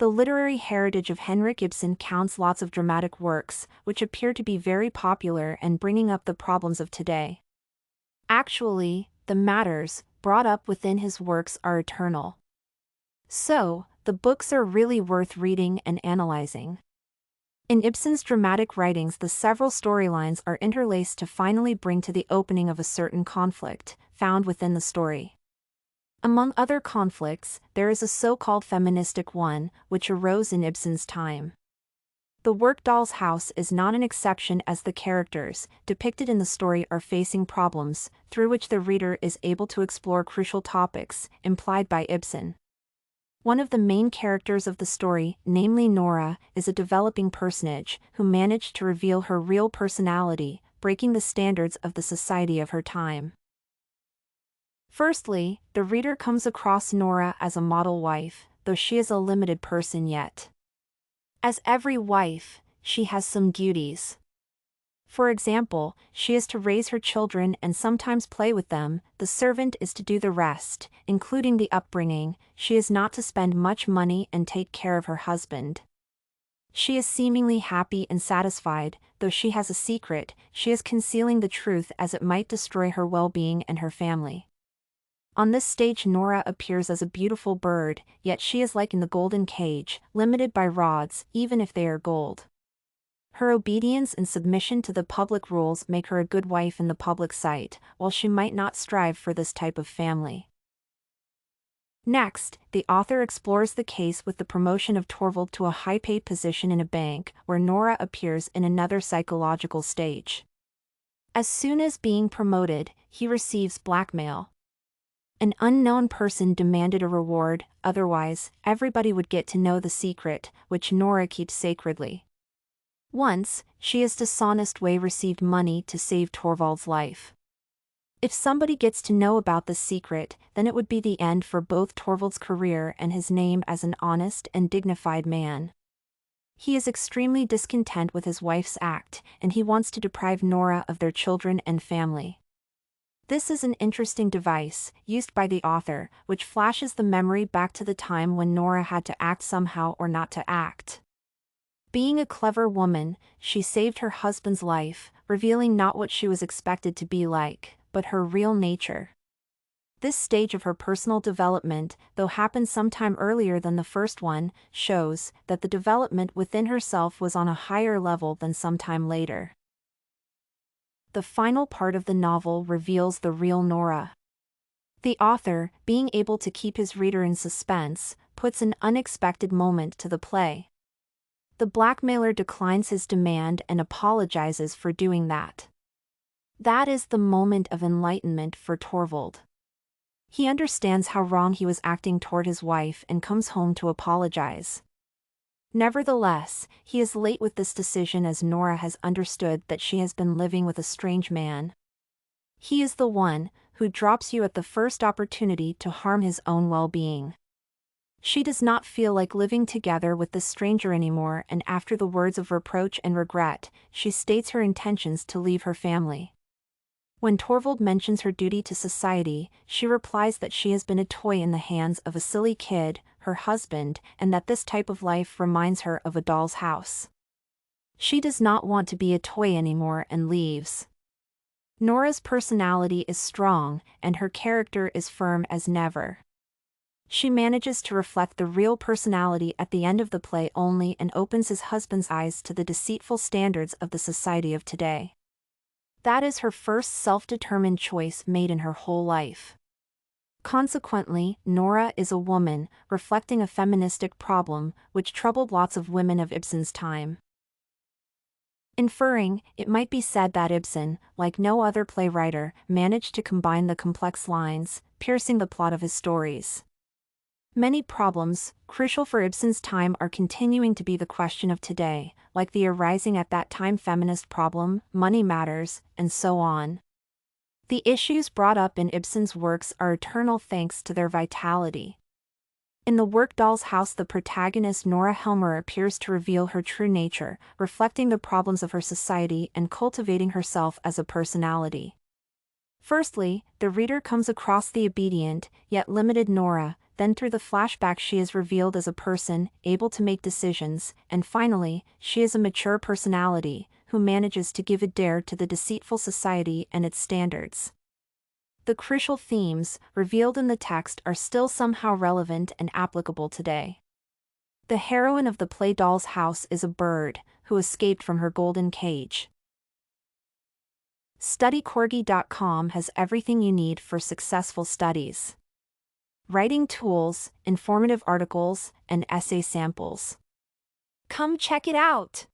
The literary heritage of Henrik Ibsen counts lots of dramatic works, which appear to be very popular and bringing up the problems of today. Actually, the matters brought up within his works are eternal. So, the books are really worth reading and analyzing. In Ibsen's dramatic writings, the several storylines are interlaced to finally bring to the opening of a certain conflict found within the story. Among other conflicts, there is a so-called feministic one, which arose in Ibsen's time. The work Doll's House is not an exception, as the characters depicted in the story are facing problems, through which the reader is able to explore crucial topics implied by Ibsen. One of the main characters of the story, namely Nora, is a developing personage who managed to reveal her real personality, breaking the standards of the society of her time. Firstly, the reader comes across Nora as a model wife, though she is a limited person yet. As every wife, she has some duties. For example, she is to raise her children and sometimes play with them. The servant is to do the rest, including the upbringing. She is not to spend much money and take care of her husband. She is seemingly happy and satisfied, though she has a secret. She is concealing the truth, as it might destroy her well-being and her family. On this stage, Nora appears as a beautiful bird, yet she is like in the golden cage, limited by rods, even if they are gold. Her obedience and submission to the public rules make her a good wife in the public sight, while she might not strive for this type of family. Next, the author explores the case with the promotion of Torvald to a high-paid position in a bank, where Nora appears in another psychological stage. As soon as being promoted, he receives blackmail. An unknown person demanded a reward, otherwise, everybody would get to know the secret, which Nora keeps sacredly. Once, she has dishonest way received money to save Torvald's life. If somebody gets to know about this secret, then it would be the end for both Torvald's career and his name as an honest and dignified man. He is extremely discontent with his wife's act, and he wants to deprive Nora of their children and family. This is an interesting device, used by the author, which flashes the memory back to the time when Nora had to act somehow or not to act. Being a clever woman, she saved her husband's life, revealing not what she was expected to be like, but her real nature. This stage of her personal development, though happened sometime earlier than the first one, shows that the development within herself was on a higher level than sometime later. The final part of the novel reveals the real Nora. The author, being able to keep his reader in suspense, puts an unexpected moment to the play. The blackmailer declines his demand and apologizes for doing that. That is the moment of enlightenment for Torvald. He understands how wrong he was acting toward his wife and comes home to apologize. Nevertheless, he is late with this decision, as Nora has understood that she has been living with a strange man. He is the one who drops you at the first opportunity to harm his own well-being. She does not feel like living together with this stranger anymore, and after the words of reproach and regret, she states her intentions to leave her family. When Torvald mentions her duty to society, she replies that she has been a toy in the hands of a silly kid, her husband, and that this type of life reminds her of a doll's house. She does not want to be a toy anymore and leaves. Nora's personality is strong, and her character is firm as never. She manages to reflect the real personality at the end of the play only, and opens his husband's eyes to the deceitful standards of the society of today. That is her first self-determined choice made in her whole life. Consequently, Nora is a woman, reflecting a feministic problem, which troubled lots of women of Ibsen's time. Inferring, it might be said that Ibsen, like no other playwright, managed to combine the complex lines, piercing the plot of his stories. Many problems, crucial for Ibsen's time, are continuing to be the question of today, like the arising at that time feminist problem, money matters, and so on. The issues brought up in Ibsen's works are eternal thanks to their vitality. In the work Doll's House, the protagonist Nora Helmer appears to reveal her true nature, reflecting the problems of her society and cultivating herself as a personality. Firstly, the reader comes across the obedient, yet limited Nora, then through the flashback she is revealed as a person able to make decisions, and finally, she is a mature personality who manages to give a dare to the deceitful society and its standards. The crucial themes revealed in the text are still somehow relevant and applicable today. The heroine of the play Doll's House is a bird who escaped from her golden cage. StudyCorgi.com has everything you need for successful studies. Writing tools, informative articles, and essay samples. Come check it out!